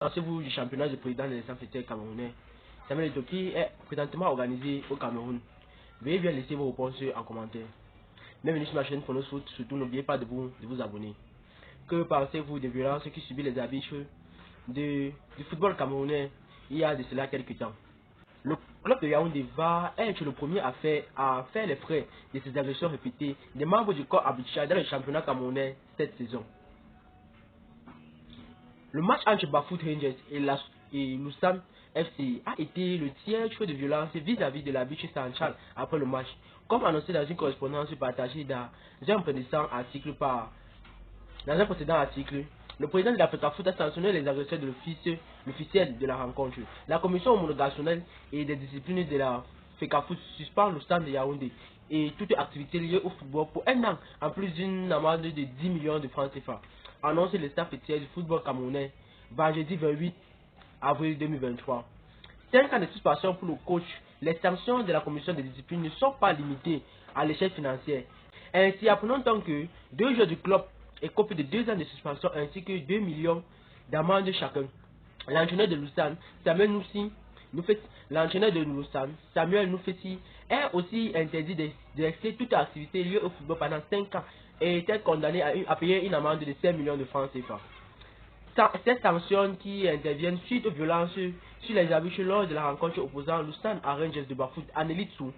Pensez-vous du championnat du président des athlétiques camerounais Samuel Eto'o qui est présentement organisé au Cameroun? Veuillez bien laisser vos réponses en commentaire. Bienvenue sur ma chaîne Phonos Foot, surtout n'oubliez pas de vous abonner. Que pensez-vous des violences qui subissent les arbitres du football camerounais il y a de cela quelques temps? Le club de Yaoundé va être le premier à faire les frais de ces agressions répétées des membres du corps arbitral dans le championnat camerounais cette saison. Le match entre Bafut Rangers et Lusam FC a été le tiers chaud de violence vis-à-vis de l'arbitre central après le match, comme annoncé dans une correspondance partagée dans un précédent article. Le président de la FECAFOOT a sanctionné les agresseurs de l'officiel de la rencontre. La commission homologationnelle et des disciplines de la FECAFOOT suspend le stand de Yaoundé et toute activité liée au football pour un an, en plus d'une amende de 10 millions de francs CFA. Annonce le staff du football camerounais vendredi 28 avril 2023. 5 ans de suspension pour le coach. Les sanctions de la commission de discipline ne sont pas limitées à l'échelle financière. Ainsi, apprenons donc que 2 joueurs du club écopent de 2 ans de suspension ainsi que 2 millions d'amendes chacun. L'entraîneur de Lusam, Samuel Noufessi, est aussi interdit d'exercer toute activité liée au football pendant 5 ans et était condamné à payer une amende de 5 millions de francs CFA. Ces sanctions qui interviennent suite aux violences sur les arbitres lors de la rencontre opposant Lusam à Rangers de Bafut en Elite Sous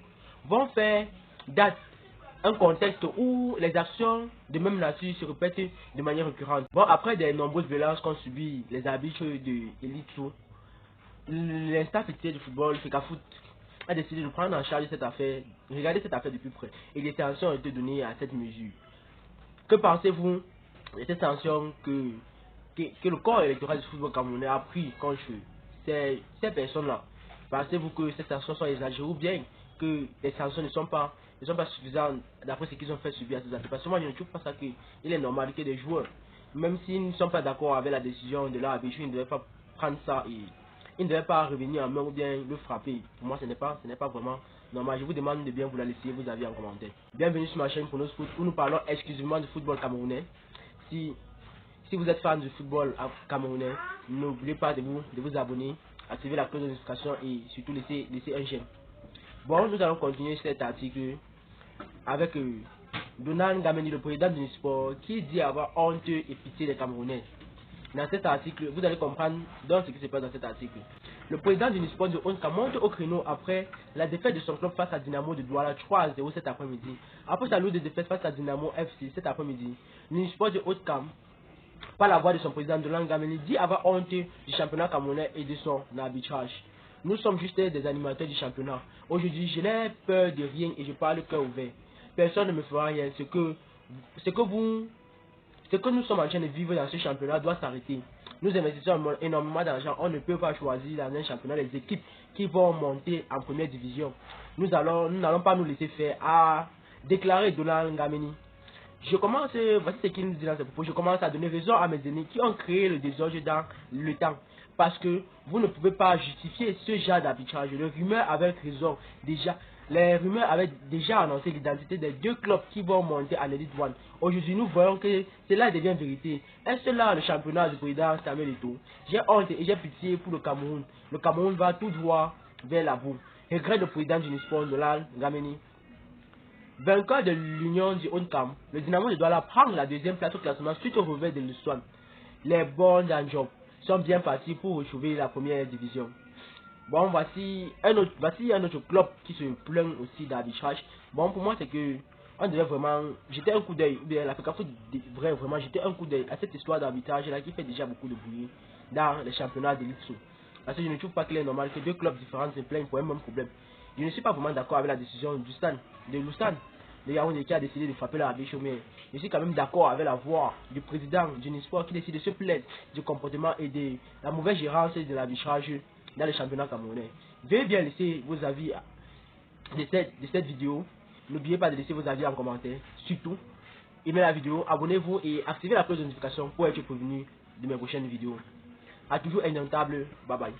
vont faire date un contexte où les actions de même nature se répètent de manière récurrente. Bon, après des nombreuses violences qu'ont subi les arbitres de Elite Sous, l'instance du football FECAFOOT a décidé de prendre en charge cette affaire, regarder cette affaire de plus près, et des sanctions ont été données à cette mesure. Que pensez-vous de cette sanction que le corps électoral du football camerounais a pris contre ces personnes-là? Pensez-vous que ces sanctions sont exagérées ou bien que les sanctions ne sont pas suffisantes d'après ce qu'ils ont fait subir à ces athlètes? Parce que moi je ne trouve pas ça qu'il est normal que des joueurs, même s'ils ne sont pas d'accord avec la décision de l'arbitre, ils ne devraient pas prendre ça et ils ne devraient pas revenir en main ou bien le frapper. Pour moi ce n'est pas vraiment normal. Je vous demande de bien vous la laisser vous avis en commentaire. Bienvenue sur ma chaîne Phonos Foot où nous parlons exclusivement du football camerounais. Si vous êtes fan du football camerounais, n'oubliez pas de vous abonner, activer la cloche de notification et surtout laisser un j'aime. Bon, nous allons continuer cet article avec Donald Ngameni, le président du sport, qui dit avoir honte et pitié des Camerounais. Dans cet article, vous allez comprendre donc ce qui se passe dans cet article. Le président du sport de Onka monte au créneau après la défaite de son club face à Dynamo de Douala 3-0 cet après-midi. Après sa lourde défaite face à Dynamo FC cet après-midi, le sport de Haute-Cam, par la voix de son président Donald Ngameni, dit avoir honte du championnat camerounais et de son arbitrage. Nous sommes juste des animateurs du championnat. Aujourd'hui, je n'ai peur de rien et je parle cœur ouvert. Personne ne me fera rien. Ce que nous sommes en train de vivre dans ce championnat doit s'arrêter. Nous investissons énormément d'argent. On ne peut pas choisir dans un championnat les équipes qui vont monter en première division. Nous n'allons pas nous laisser faire, à déclarer Donald Ngameni. Voici ce qu'il nous dit dans ses propos. Je commence à donner raison à mes aînés qui ont créé le désordre dans le temps. Parce que vous ne pouvez pas justifier ce genre d'arbitrage. Les rumeurs avaient raison. Les rumeurs avaient déjà annoncé l'identité des 2 clubs qui vont monter en Elite One. Aujourd'hui, nous voyons que cela devient vérité. Est-ce là le championnat du président Samuel Eto'o? J'ai honte et j'ai pitié pour le Cameroun. Le Cameroun va tout droit vers la boue. Regrette le président du sport, Donald Ngameni. Vainqueur de l'Union du Haut-Cam, le Dynamo de Douala prend la 2e place au classement suite au revers de l'Uswan. Les bons d'Anjob sont bien partis pour retrouver la première division. Bon, voici un autre club qui se plaint aussi d'arbitrage. Bon, pour moi, c'est que on devait vraiment jeter un coup d'œil, ou bien la FECAFOOT devrait vraiment jeter un coup d'œil à cette histoire d'arbitrage là qui fait déjà beaucoup de bruit dans les championnats d'élite sous. Parce que je ne trouve pas qu'il est normal que 2 clubs différents se plaignent pour un même problème. Je ne suis pas vraiment d'accord avec la décision de Lusam de Yaoundé qui a décidé de frapper l'arbitre, mais je suis quand même d'accord avec la voix du président du sport qui décide de se plaindre du comportement et de la mauvaise gérance de l'arbitrage dans le championnat camerounais. Veuillez bien laisser vos avis de cette vidéo. N'oubliez pas de laisser vos avis en commentaire. Surtout, aimez la vidéo, abonnez-vous et activez la cloche de notification pour être prévenu de mes prochaines vidéos. A toujours indomptable. Bye bye.